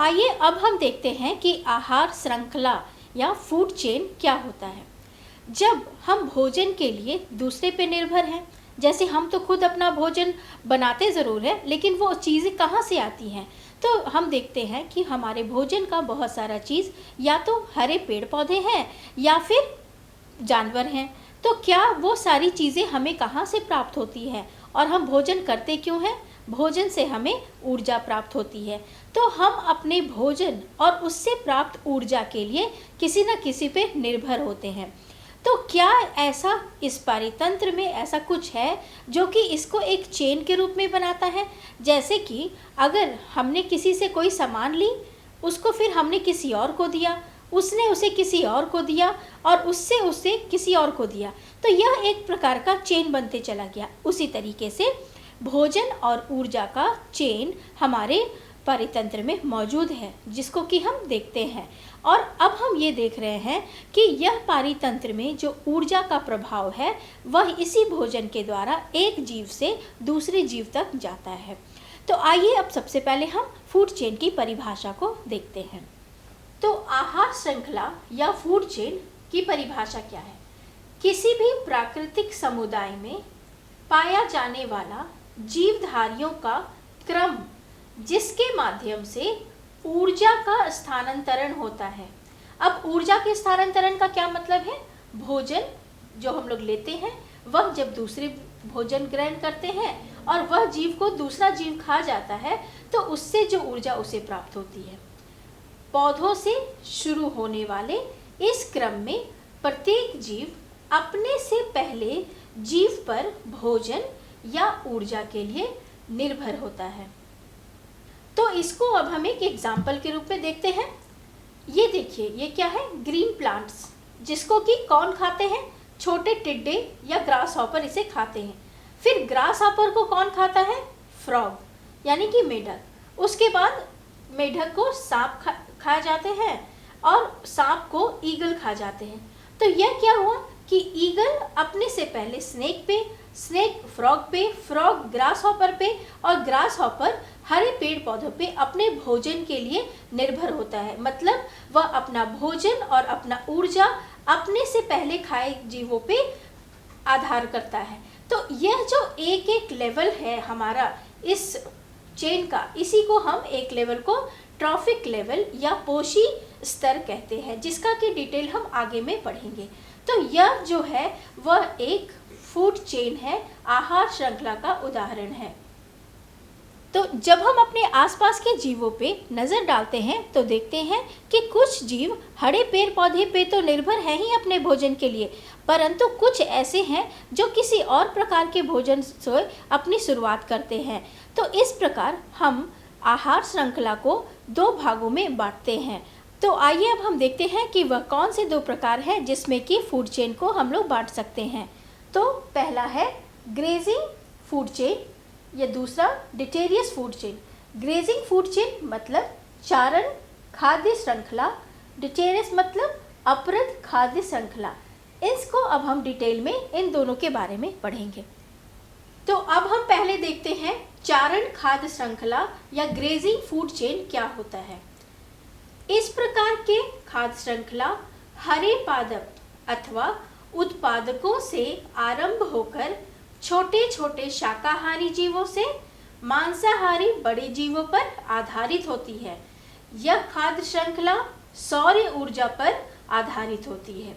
आइए अब हम देखते हैं कि आहार श्रृंखला या फूड चेन क्या होता है। जब हम भोजन के लिए दूसरे पे निर्भर हैं, जैसे हम तो खुद अपना भोजन बनाते ज़रूर है, लेकिन वो चीज़ें कहाँ से आती हैं, तो हम देखते हैं कि हमारे भोजन का बहुत सारा चीज़ या तो हरे पेड़ पौधे हैं या फिर जानवर हैं। तो क्या वो सारी चीज़ें हमें कहाँ से प्राप्त होती है और हम भोजन करते क्यों हैं? भोजन से हमें ऊर्जा प्राप्त होती है। तो हम अपने भोजन और उससे प्राप्त ऊर्जा के लिए किसी न किसी पे निर्भर होते हैं। तो क्या ऐसा इस पारितंत्र में ऐसा कुछ है जो कि इसको एक चेन के रूप में बनाता है? जैसे कि अगर हमने किसी से कोई सामान ली, उसको फिर हमने किसी और को दिया, उसने उसे किसी और को दिया और उससे उसे किसी और को दिया, तो यह एक प्रकार का चेन बनते चला गया। उसी तरीके से भोजन और ऊर्जा का चेन हमारे पारितंत्र में मौजूद है, जिसको कि हम देखते हैं। और अब हम ये देख रहे हैं कि यह पारितंत्र में जो ऊर्जा का प्रभाव है वह इसी भोजन के द्वारा एक जीव से दूसरे जीव तक जाता है। तो आइए अब सबसे पहले हम फूड चेन की परिभाषा को देखते हैं। तो आहार श्रृंखला या फूड चेन की परिभाषा क्या है? किसी भी प्राकृतिक समुदाय में पाया जाने वाला जीवधारियों का क्रम जिसके माध्यम से ऊर्जा का स्थानांतरण होता है। अब ऊर्जा के स्थानांतरण का क्या मतलब है? भोजन जो हम लोग लेते हैं वह जब दूसरे भोजन ग्रहण करते हैं और वह जीव को दूसरा जीव खा जाता है तो उससे जो ऊर्जा उसे प्राप्त होती है। पौधों से शुरू होने वाले इस क्रम में प्रत्येक जीव अपने से पहले जीव पर भोजन या ऊर्जा के लिए निर्भर होता है। तो इसको अब हम एक एग्जाम्पल के रूप में देखते हैं। ये देखिए, ये क्या है? ग्रीन प्लांट्स, जिसको कि कौन खाते हैं? छोटे टिड्डे या ग्रास हॉपर इसे खाते हैं। फिर ग्रास हॉपर को कौन खाता है? फ्रॉग, यानी कि मेढक। उसके बाद मेढक को सांप खा जाते हैं और सांप को ईगल खा जाते हैं। तो यह क्या हुआ कि ईगल अपने से पहले स्नेक पे, स्नेक फ्रॉग पे, फ्रॉग ग्रास हॉपर पे और ग्रास हॉपर हरे पेड़ पौधों पे अपने भोजन के लिए निर्भर होता है। मतलब वह अपना भोजन और अपना ऊर्जा अपने से पहले खाए जीवों पे आधार करता है। तो यह जो एक एक लेवल है हमारा इस चेन का, इसी को हम एक लेवल को ट्रॉफिक लेवल या पोषी स्तर कहते हैं, जिसका की डिटेल हम आगे में पढ़ेंगे। तो यह जो है वह एक फूड चेन है, आहार श्रृंखला का उदाहरण है। तो जब हम अपने आसपास के जीवों पे नज़र डालते हैं तो देखते हैं कि कुछ जीव हरे पेड़ पौधे पे तो निर्भर हैं ही अपने भोजन के लिए, परंतु कुछ ऐसे हैं जो किसी और प्रकार के भोजन से अपनी शुरुआत करते हैं। तो इस प्रकार हम आहार श्रृंखला को दो भागों में बांटते हैं। तो आइए अब हम देखते हैं कि वह कौन से दो प्रकार हैं जिसमें कि फूड चेन को हम लोग बांट सकते हैं। तो पहला है ग्रेजिंग फूड चेन या दूसरा detritus food chain. Grazing food chain मतलब चारण खाद्य श्रृंखला, डिटेरियस मतलब अपरद खाद्य श्रृंखला। इसको अब हम डिटेल में इन दोनों के बारे में पढ़ेंगे। तो अब हम पहले देखते हैं चारण खाद्य श्रृंखला या ग्रेजिंग फूड चेन क्या होता है। इस प्रकार के खाद्य श्रृंखला हरे पादप अथवा उत्पादकों से आरंभ होकर छोटे छोटे शाकाहारी जीवों से मांसाहारी बड़े जीवों पर आधारित होती है। यह खाद्य श्रृंखला सौर ऊर्जा पर आधारित होती है।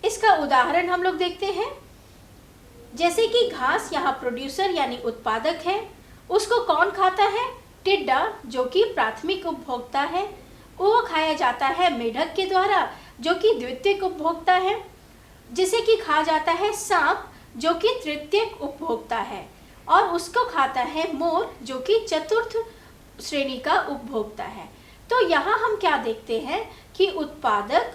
इसका उदाहरण हम लोग देखते हैं। जैसे कि घास यहाँ प्रोड्यूसर यानी उत्पादक है, उसको कौन खाता है? टिड्डा, जो कि प्राथमिक उपभोक्ता है। वो खाया जाता है मेढक के द्वारा, जो कि द्वितीयक उपभोक्ता है। जिसे कि खा जाता है सांप, जो कि तृतीयक उपभोक्ता है, और उसको खाता है मोर, जो कि चतुर्थ श्रेणी का उपभोक्ता है। तो यहाँ हम क्या देखते हैं कि उत्पादक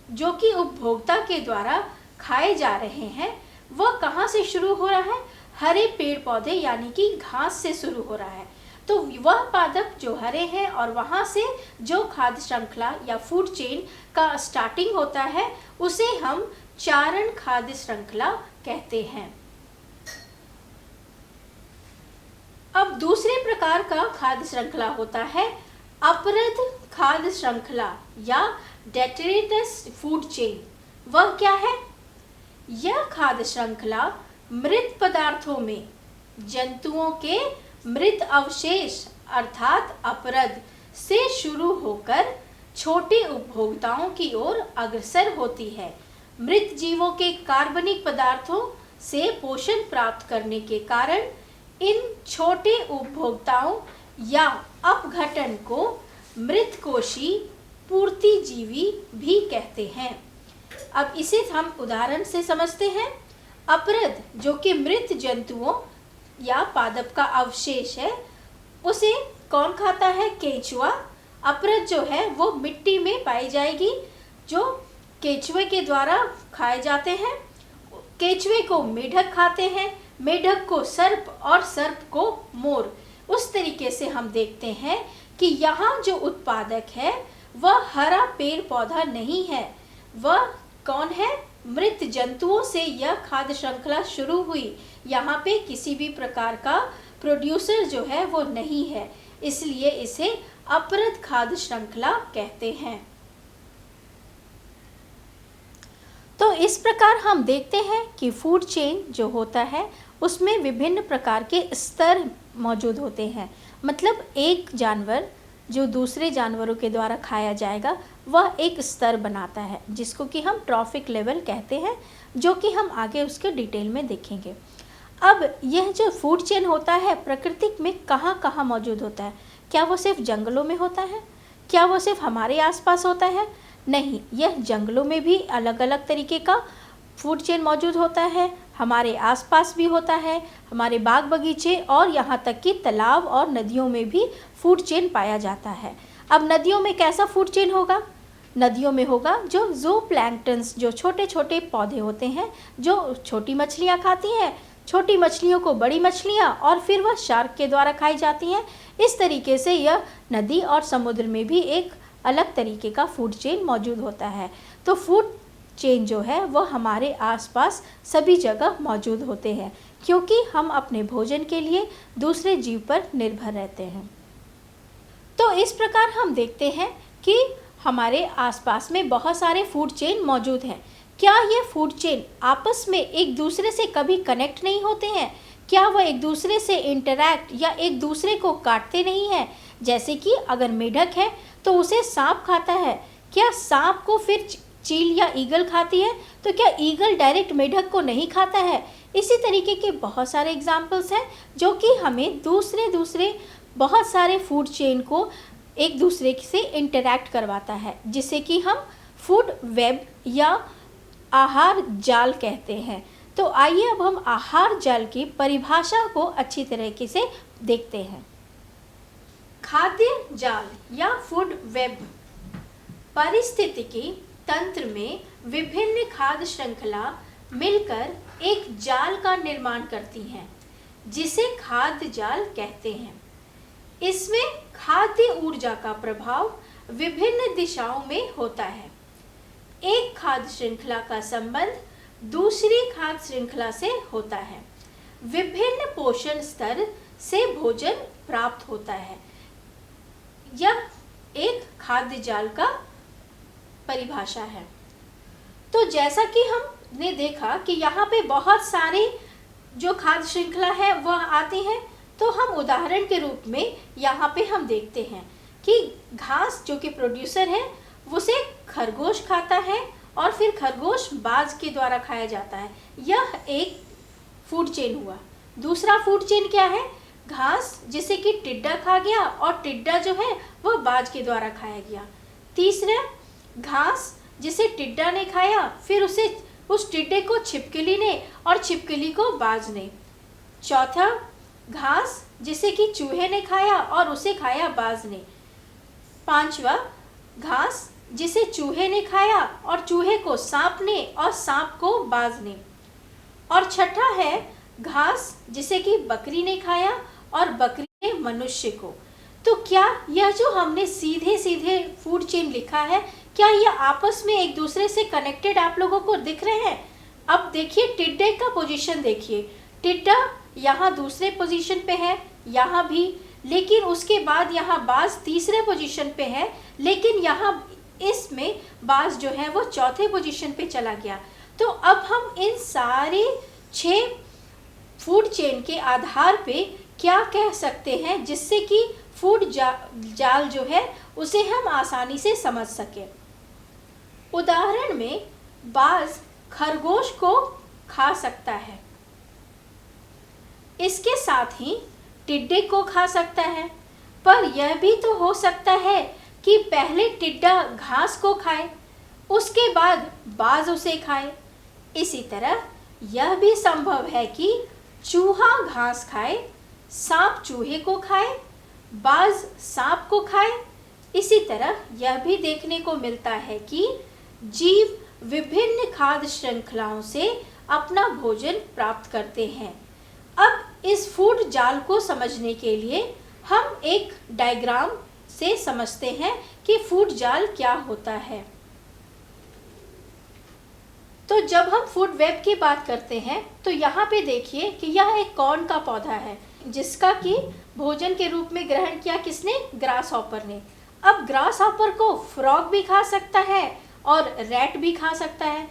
जो कि उपभोक्ता के द्वारा खाए जा रहे हैं वह कहाँ से शुरू हो रहा है? हरे पेड़ पौधे यानी कि घास से शुरू हो रहा है। तो वह पादप जो हरे हैं और वहाँ से जो खाद्य श्रृंखला या फूड चेन का स्टार्टिंग होता है उसे हम चारण खाद्य श्रृंखला कहते हैं। अब दूसरे प्रकार का खाद्य श्रृंखला होता है अपरद खाद्य श्रृंखला या डेट्रेटस फूड चेन। वह क्या है? यह खाद्य श्रृंखला मृत पदार्थों में जंतुओं के मृत अवशेष अर्थात अपरद से शुरू होकर छोटे उपभोक्ताओं की ओर अग्रसर होती है। मृत जीवों के कार्बनिक पदार्थों से पोषण प्राप्त करने के कारण इन छोटे उपभोक्ताओं या अपघटन को मृतकोशी पूर्तिजीवी भी कहते हैं। अब इसे हम उदाहरण से समझते हैं। अपरद जो कि मृत जंतुओं या पादप का अवशेष है, उसे कौन खाता है? केंचुआ। अपरद जो है वो मिट्टी में पाई जाएगी, जो केंचुए के द्वारा खाए जाते हैं। केंचुए को मेढक खाते हैं, मेढक को सर्प और सर्प को मोर। उस तरीके से हम देखते हैं कि यहाँ जो उत्पादक है वह हरा पेड़ पौधा नहीं है, वह कौन है? मृत जंतुओं से यह खाद्य श्रृंखला शुरू हुई। यहाँ पे किसी भी प्रकार का प्रोड्यूसर जो है वो नहीं है, इसलिए इसे अपरद खाद्य श्रृंखला कहते हैं। तो इस प्रकार हम देखते हैं कि फूड चेन जो होता है उसमें विभिन्न प्रकार के स्तर मौजूद होते हैं। मतलब एक जानवर जो दूसरे जानवरों के द्वारा खाया जाएगा वह एक स्तर बनाता है, जिसको कि हम ट्रॉफिक लेवल कहते हैं, जो कि हम आगे उसके डिटेल में देखेंगे। अब यह जो फूड चेन होता है प्रकृति में कहाँ कहाँ मौजूद होता है? क्या वो सिर्फ जंगलों में होता है? क्या वो सिर्फ हमारे आसपास होता है? नहीं, यह जंगलों में भी अलग अलग तरीके का फूड चेन मौजूद होता है, हमारे आसपास भी होता है, हमारे बाग बगीचे और यहाँ तक कि तालाब और नदियों में भी फूड चेन पाया जाता है। अब नदियों में कैसा फूड चेन होगा? नदियों में होगा जो ज़ूप्लैंक्टन्स, जो छोटे छोटे पौधे होते हैं जो छोटी मछलियाँ खाती हैं, छोटी मछलियों को बड़ी मछलियाँ और फिर वह शार्क के द्वारा खाई जाती हैं। इस तरीके से यह नदी और समुद्र में भी एक अलग तरीके का फूड चेन मौजूद होता है। तो फूड चेन जो है वह हमारे आसपास सभी जगह मौजूद होते हैं, क्योंकि हम अपने भोजन के लिए दूसरे जीव पर निर्भर रहते हैं। तो इस प्रकार हम देखते हैं कि हमारे आसपास में बहुत सारे फूड चेन मौजूद हैं। क्या ये फूड चेन आपस में एक दूसरे से कभी कनेक्ट नहीं होते हैं? क्या वह एक दूसरे से इंटरैक्ट या एक दूसरे को काटते नहीं हैं? जैसे कि अगर मेढक है तो उसे सांप खाता है, क्या सांप को फिर चील या ईगल खाती है? तो क्या ईगल डायरेक्ट मेढक को नहीं खाता है? इसी तरीके के बहुत सारे एग्जाम्पल्स हैं जो कि हमें दूसरे बहुत सारे फूड चेन को एक दूसरे से इंटरैक्ट करवाता है, जिसे कि हम फूड वेब या आहार जाल कहते हैं। तो आइए अब हम आहार जाल की परिभाषा को अच्छी तरीके से देखते हैं। खाद्य जाल या फूड वेब पारिस्थितिकी तंत्र में विभिन्न खाद्य श्रृंखला मिलकर एक जाल का निर्माण करती हैं, जिसे खाद्य जाल कहते हैं। इसमें खाद्य ऊर्जा का प्रभाव विभिन्न दिशाओं में होता है। एक खाद्य श्रृंखला का संबंध दूसरी खाद्य श्रृंखला से होता है। विभिन्न पोषण स्तर से भोजन प्राप्त होता है। यह एक खाद्य जाल का परिभाषा है। तो जैसा कि हमने देखा कि यहाँ पे बहुत सारी जो खाद्य श्रृंखला है वह आती है, तो हम उदाहरण के रूप में यहाँ पे हम देखते हैं कि घास जो कि प्रोड्यूसर है उसे खरगोश खाता है और फिर खरगोश बाज के द्वारा खाया जाता है। यह एक फूड चेन हुआ। दूसरा फूड चेन क्या है? घास जिसे कि टिड्डा खा गया और टिड्डा जो है वह बाज के द्वारा खाया गया। तीसरा, घास जिसे टिड्डा ने खाया, फिर उस टिड्डे को छिपकली ने और छिपकली को बाज ने। चौथा, घास जिसे कि चूहे ने खाया और उसे खाया बाज ने। पांचवा, घास जिसे चूहे ने खाया और चूहे को सांप ने और सांप को बाज ने। और छठा है घास जिसे कि बकरी ने खाया और बकरी ने मनुष्य को। तो क्या यह जो हमने सीधे सीधे फूड चेन लिखा है, क्या यह आपस में एक दूसरे से कनेक्टेड आप लोगों को दिख रहे हैं? अब देखिए टिड्डे का पोजीशन देखिए। टिड्डा यहाँ दूसरे पोजीशन पे है, यहाँ भी, लेकिन उसके बाद यहाँ बाज तीसरे पोजीशन पे है, लेकिन यहाँ इसमें बाज जो है वो चौथे पोजीशन पे चला गया। तो अब हम इन सारे 6 फूड चेन के आधार पे क्या कह सकते हैं जिससे कि फूड जाल जो है उसे हम आसानी से समझ सकें। उदाहरण में बाज खरगोश को खा सकता है, इसके साथ ही टिड्डे को खा सकता है, पर यह भी तो हो सकता है कि पहले टिड्डा घास को खाए, उसके बाद बाज उसे खाए। इसी तरह यह भी संभव है कि चूहा घास खाए, सांप चूहे को खाए, बाज सांप को खाए। इसी तरह यह भी देखने को मिलता है कि जीव विभिन्न खाद्य श्रृंखलाओं से अपना भोजन प्राप्त करते हैं। अब इस फूड जाल को समझने के लिए हम एक डायग्राम से समझते हैं कि फूड जाल क्या होता है। तो जब हम फूड वेब की बात करते हैं तो यहाँ पे देखिए कि यह एक कॉर्न का पौधा है, जिसका कि भोजन के रूप में ग्रहण किया किसने? ग्रास हॉपर ने। अब ग्रास हॉपर को फ्रॉग भी खा सकता है और रैट भी खा सकता है।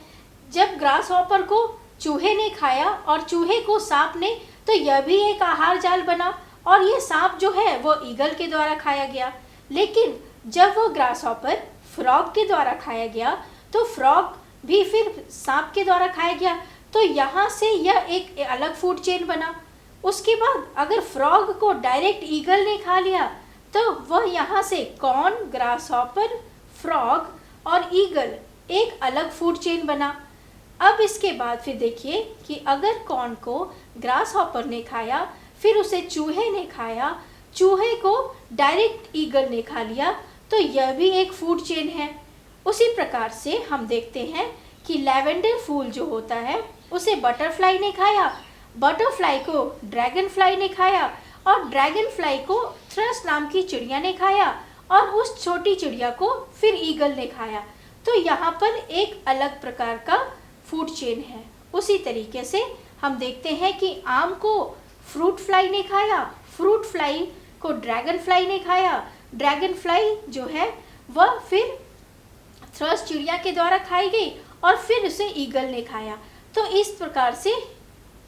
जब ग्रास हॉपर को चूहे ने खाया और चूहे को सांप ने, तो यह भी एक आहार जाल बना और ये सांप जो है वो ईगल के द्वारा खाया गया। लेकिन जब वो ग्रासहॉपर फ्रॉग के द्वारा खाया गया तो फ्रॉग भी फिर सांप के द्वारा खाया गया, तो यहाँ से यह एक अलग फूड चेन बना। उसके बाद अगर फ्रॉग को डायरेक्ट ईगल ने खा लिया तो वह यहाँ से कॉर्न, ग्रासहॉपर, फ्रॉग और ईगल एक अलग फूड चेन बना। अब इसके बाद फिर देखिए कि अगर कॉर्न को ग्रासहॉपर ने खाया, फिर उसे चूहे ने खाया, चूहे को डायरेक्ट ईगल ने खा लिया, तो यह भी एक फूड चेन है। उसी प्रकार से हम देखते हैं कि लैवेंडर फूल जो होता है उसे बटरफ्लाई ने खाया, बटरफ्लाई को ड्रैगन फ्लाई ने खाया और ड्रैगन फ्लाई को थ्रश नाम की चिड़िया ने खाया और उस छोटी चिड़िया को फिर ईगल ने खाया। तो यहाँ पर एक अलग प्रकार का फूड चेन है। उसी तरीके से हम देखते हैं कि आम को फ्रूट फ्लाई ने खाया, फ्रूट फ्लाई को ड्रैगन फ्लाई ने खाया, ड्रैगन फ्लाई जो है वह फिर थ्रश चिड़िया के द्वारा खाई गई और फिर उसे ईगल ने खाया। तो इस प्रकार से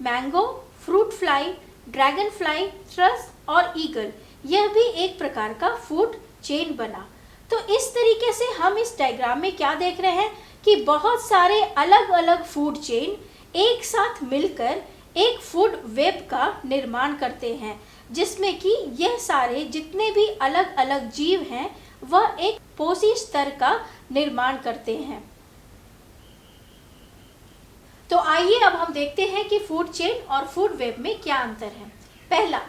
mango, fruit fly, dragon fly, thrust और ईगल यह भी एक प्रकार का फूड चेन बना। तो इस तरीके से हम इस डायग्राम में क्या देख रहे हैं कि बहुत सारे अलग अलग फूड चेन एक साथ मिलकर एक फूड वेब का निर्माण करते हैं, जिसमें कि यह सारे जितने भी अलग अलग जीव हैं वह एक पोषी स्तर का निर्माण करते हैं। तो आइए अब हम देखते हैं कि फूड चेन और फूड वेब में क्या अंतर है। पहला,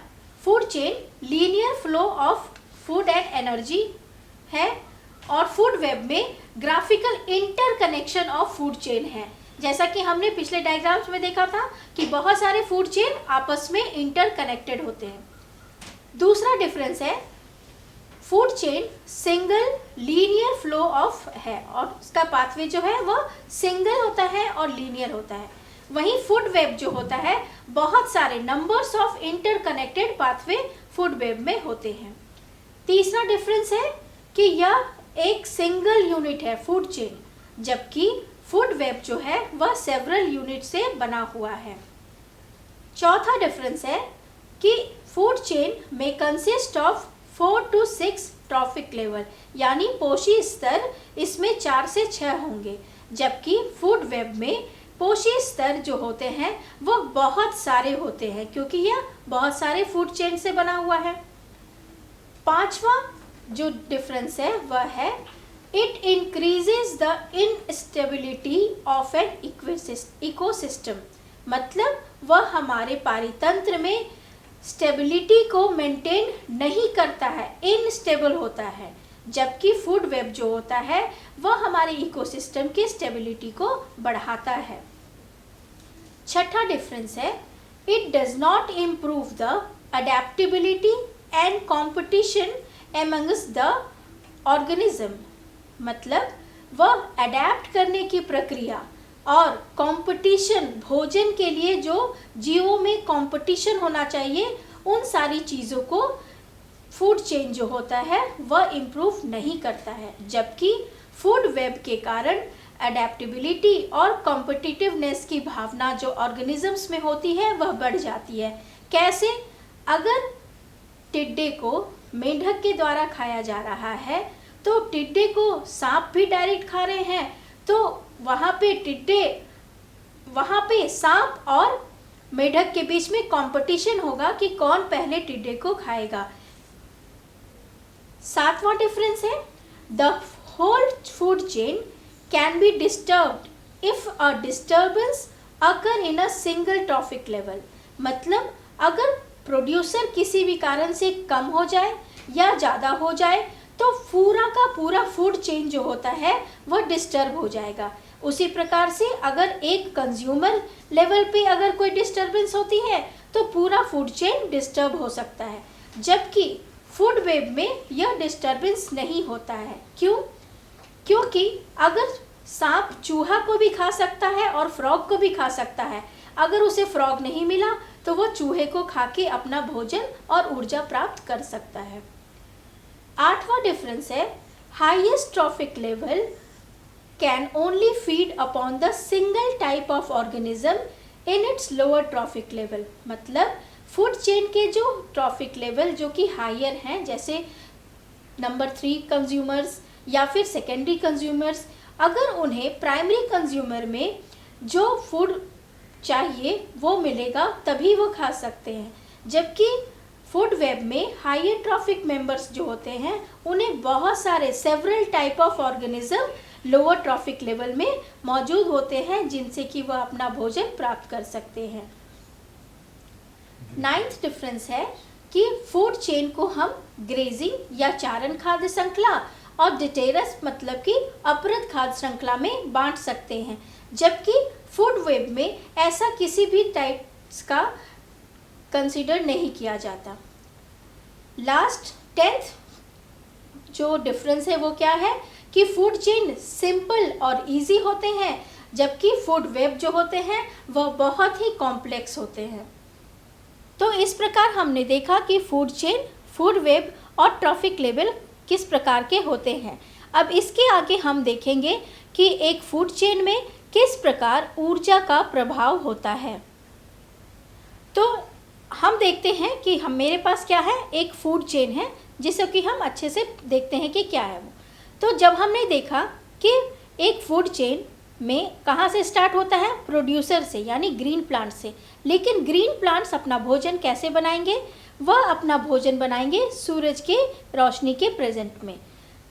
food chain linear flow of food and energy है और फूड वेब में graphical interconnection of food chain है। जैसा कि हमने पिछले डायग्राम्स में देखा था कि बहुत सारे फूड चेन आपस में इंटरकनेक्टेड होते हैं। दूसरा डिफरेंस है, food chain single linear flow of है और उसका पाथवे जो है वह सिंगल होता है और लीनियर होता है। वहीं फूड वेब जो होता है बहुत सारे numbers of interconnected pathway food web में होते हैं। तीसरा डिफरेंस है कि यह एक सिंगल यूनिट है फूड चेन, जबकि फूड वेब जो है वह सेवरल यूनिट से बना हुआ है। चौथा डिफरेंस है कि फूड चेन में consist of 4 to 6 trophic level, यानी पोषी स्तर इसमें 4 से 6 होंगे, जबकि फूड वेब में पोषी स्तर जो होते हैं वो बहुत सारे होते हैं क्योंकि यह बहुत सारे फूड चेन से बना हुआ है। पांचवा जो डिफरेंस है वह है it increases the instability of an ecosystem, मतलब वह हमारे पारितंत्र में स्टेबिलिटी को मेंटेन नहीं करता है, इनस्टेबल होता है, जबकि फूड वेब जो होता है वह हमारे इकोसिस्टम की स्टेबिलिटी को बढ़ाता है। छठा डिफरेंस है it does not improve the adaptability and competition amongst the organism, मतलब वह अडेप्ट करने की प्रक्रिया और कंपटीशन, भोजन के लिए जो जीवों में कंपटीशन होना चाहिए, उन सारी चीज़ों को फूड चेन जो होता है वह इम्प्रूव नहीं करता है, जबकि फूड वेब के कारण अडेप्टेबिलिटी और कॉम्पिटिटिवनेस की भावना जो ऑर्गेनिजम्स में होती है वह बढ़ जाती है। कैसे? अगर टिड्डे को मेंढक के द्वारा खाया जा रहा है तो टिड्डे को सांप भी डायरेक्ट खा रहे हैं, तो वहाँ पे सांप और मेढक के बीच में कंपटीशन होगा कि कौन पहले टिड्डे को खाएगा। सातवां डिफरेंस है the whole food chain can be disturbed if a disturbance occur in a single trophic level, मतलब अगर प्रोड्यूसर किसी भी कारण से कम हो जाए या ज़्यादा हो जाए तो पूरा का पूरा फूड चेन जो होता है वह डिस्टर्ब हो जाएगा। उसी प्रकार से अगर एक कंज्यूमर लेवल पे अगर कोई डिस्टर्बेंस होती है तो पूरा फूड चेन डिस्टर्ब हो सकता है, जबकि फूड वेब में यह डिस्टर्बेंस नहीं होता है। क्यों? क्योंकि अगर सांप चूहा को भी खा सकता है और फ्रॉग को भी खा सकता है, अगर उसे फ्रॉग नहीं मिला तो वो चूहे को खा के अपना भोजन और ऊर्जा प्राप्त कर सकता है। आठवां डिफरेंस है highest trophic level can only feed upon the single type of organism in its lower traffic level, मतलब फूड चेन के जो ट्रॉफिक लेवल जो कि हायर हैं, जैसे नंबर 3 कंज्यूमर्स या फिर सेकेंडरी कंज्यूमर्स, अगर उन्हें प्राइमरी कंज्यूमर में जो फूड चाहिए वो मिलेगा तभी वो खा सकते हैं, जबकि फूड वेब में हायर ट्रॉफिक मेंबर्स जो होते हैं उन्हें बहुत सारे several type of organism lower trophic level में मौजूद होते हैं जिनसे कि वह अपना भोजन प्राप्त कर सकते हैं। 9th डिफरेंस है कि फूड चेन को हम ग्रेजिंग या चारण खाद्य श्रृंखला और डिटेरस मतलब कि अपरद खाद्य श्रृंखला में बांट सकते हैं, जबकि फूड वेब में ऐसा किसी भी टाइप्स का कंसीडर नहीं किया जाता। लास्ट 10th जो डिफरेंस है वो क्या है कि फूड चेन सिंपल और इजी होते हैं, जबकि फूड वेब जो होते हैं वह बहुत ही कॉम्प्लेक्स होते हैं। तो इस प्रकार हमने देखा कि फूड चेन, फूड वेब और ट्रॉफिक लेवल किस प्रकार के होते हैं। अब इसके आगे हम देखेंगे कि एक फूड चेन में किस प्रकार ऊर्जा का प्रभाव होता है। तो हम देखते हैं कि हम मेरे पास क्या है, एक फूड चेन है जिसे कि हम अच्छे से देखते हैं कि क्या है वो। तो जब हमने देखा कि एक फूड चेन में कहाँ से स्टार्ट होता है, प्रोड्यूसर से यानी ग्रीन प्लांट से, लेकिन ग्रीन प्लांट्स अपना भोजन कैसे बनाएंगे, वह अपना भोजन बनाएंगे सूरज के रोशनी के प्रेजेंट में।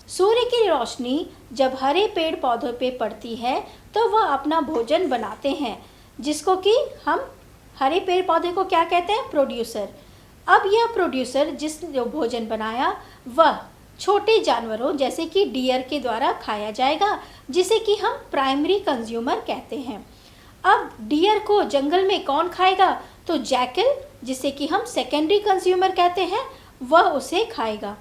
सूर्य की रोशनी जब हरे पेड़ पौधों पे पड़ती है तो वह अपना भोजन बनाते हैं, जिसको कि हम हरे पेड़ पौधे को क्या कहते हैं, प्रोड्यूसर। अब यह प्रोड्यूसर जिस जो भोजन बनाया वह छोटे जानवरों जैसे कि डियर के द्वारा खाया जाएगा, जिसे कि हम प्राइमरी कंज्यूमर कहते हैं। अब डियर को जंगल में कौन खाएगा, तो जैकल जिसे कि हम सेकेंडरी कंज्यूमर कहते हैं वह उसे खाएगा।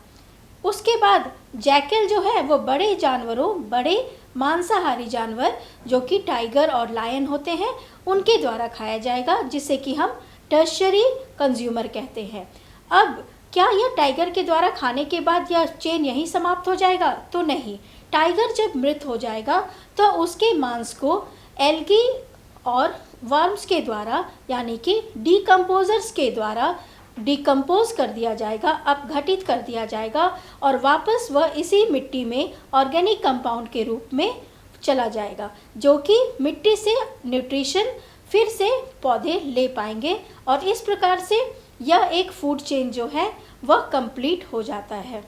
उसके बाद जैकल जो है वो बड़े जानवरों, बड़े मांसाहारी जानवर जो कि टाइगर और लायन होते हैं उनके द्वारा खाया जाएगा, जिसे कि हम टर्शरी कंज्यूमर कहते हैं। अब क्या यह टाइगर के द्वारा खाने के बाद यह चेन यहीं समाप्त हो जाएगा, तो नहीं। टाइगर जब मृत हो जाएगा तो उसके मांस को एल्गी और वर्म्स के द्वारा यानी कि डिकम्पोजर्स के द्वारा डिकम्पोज कर दिया जाएगा, अपघटित कर दिया जाएगा और वापस वह इसी मिट्टी में ऑर्गेनिक कंपाउंड के रूप में चला जाएगा, जो कि मिट्टी से न्यूट्रिशन फिर से पौधे ले पाएंगे और इस प्रकार से यह एक फूड चेन जो है वह कंप्लीट हो जाता है।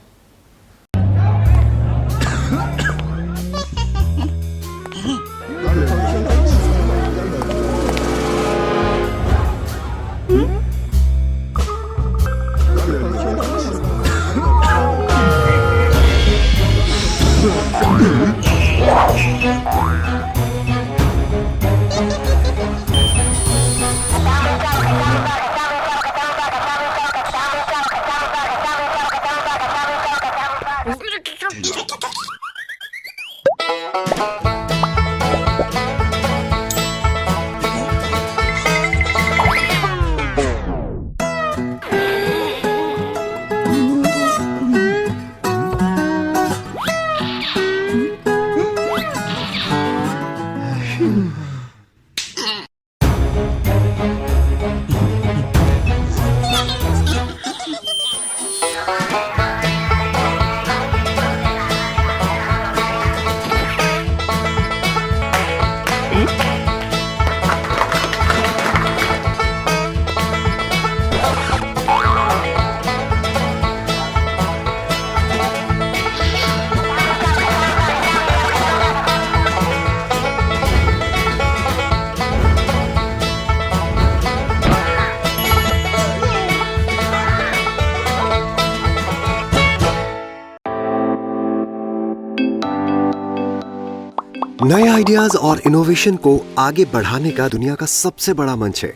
नए आइडियाज और इनोवेशन को आगे बढ़ाने का दुनिया का सबसे बड़ा मंच है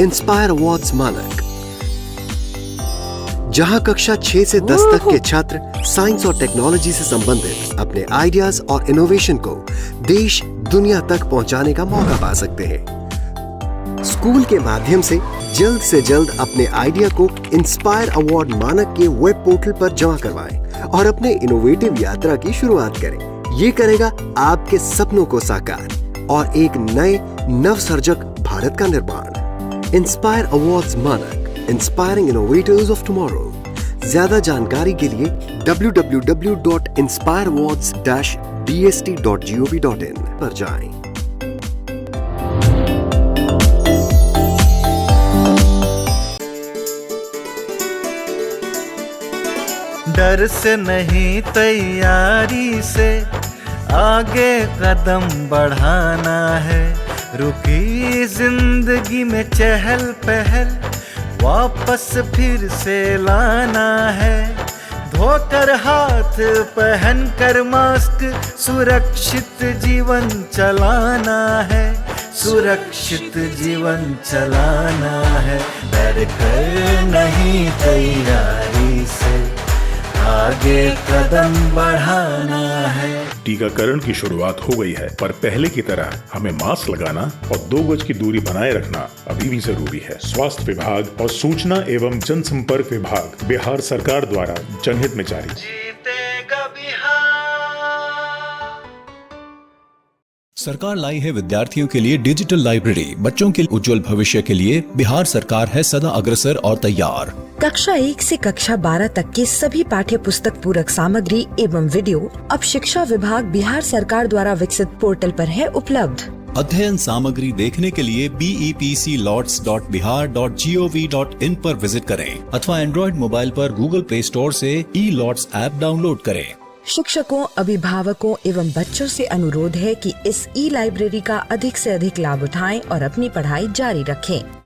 इंस्पायर अवार्ड्स मानक, जहां कक्षा 6 से 10 तक के छात्र साइंस और टेक्नोलॉजी से संबंधित अपने आइडियाज और इनोवेशन को देश दुनिया तक पहुंचाने का मौका पा सकते हैं। स्कूल के माध्यम से जल्द अपने आइडिया को इंस्पायर अवार्ड मानक के वेब पोर्टल पर जमा करवाएं और अपने इनोवेटिव यात्रा की शुरुआत करें। ये करेगा आपके सपनों को साकार और एक नए नवसर्जक भारत का निर्माण। इंस्पायर अवार्ड्स मानक, इंस्पायरिंग इनोवेटर्स ऑफ टुमारो। ज्यादा जानकारी के लिए www.inspireawards-bst.gov.in पर जाएं।
डर से नहीं तैयारी से आगे कदम बढ़ाना है, रुकी जिंदगी में चहल पहल वापस फिर से लाना है, धोकर हाथ पहन कर मास्क सुरक्षित जीवन चलाना है, सुरक्षित जीवन चलाना है, डर कर नहीं तैयारी से आगे कदम बढ़ाना है।
टीकाकरण की शुरुआत हो गई है, पर पहले की तरह हमें मास्क लगाना और 2 गज की दूरी बनाए रखना अभी भी जरूरी है। स्वास्थ्य विभाग और सूचना एवं जनसंपर्क विभाग बिहार सरकार द्वारा जनहित में जारी।
जीतेगा बिहार।
सरकार लाई है विद्यार्थियों के लिए डिजिटल लाइब्रेरी। बच्चों के उज्जवल भविष्य के लिए बिहार सरकार है सदा अग्रसर और तैयार।
कक्षा 1 से कक्षा 12 तक की सभी पाठ्य पुस्तक पूरक सामग्री एवं वीडियो अब शिक्षा विभाग बिहार सरकार द्वारा विकसित पोर्टल पर है उपलब्ध।
अध्ययन सामग्री देखने के लिए BEPCLots.bihar.gov.in पर विजिट करें अथवा एंड्रॉइड मोबाइल पर गूगल प्ले स्टोर से E-Lots ऐप डाउनलोड करें।
शिक्षकों, अभिभावकों एवं बच्चों से अनुरोध है कि इस ई लाइब्रेरी का अधिक से अधिक लाभ उठाएं और अपनी पढ़ाई जारी रखें।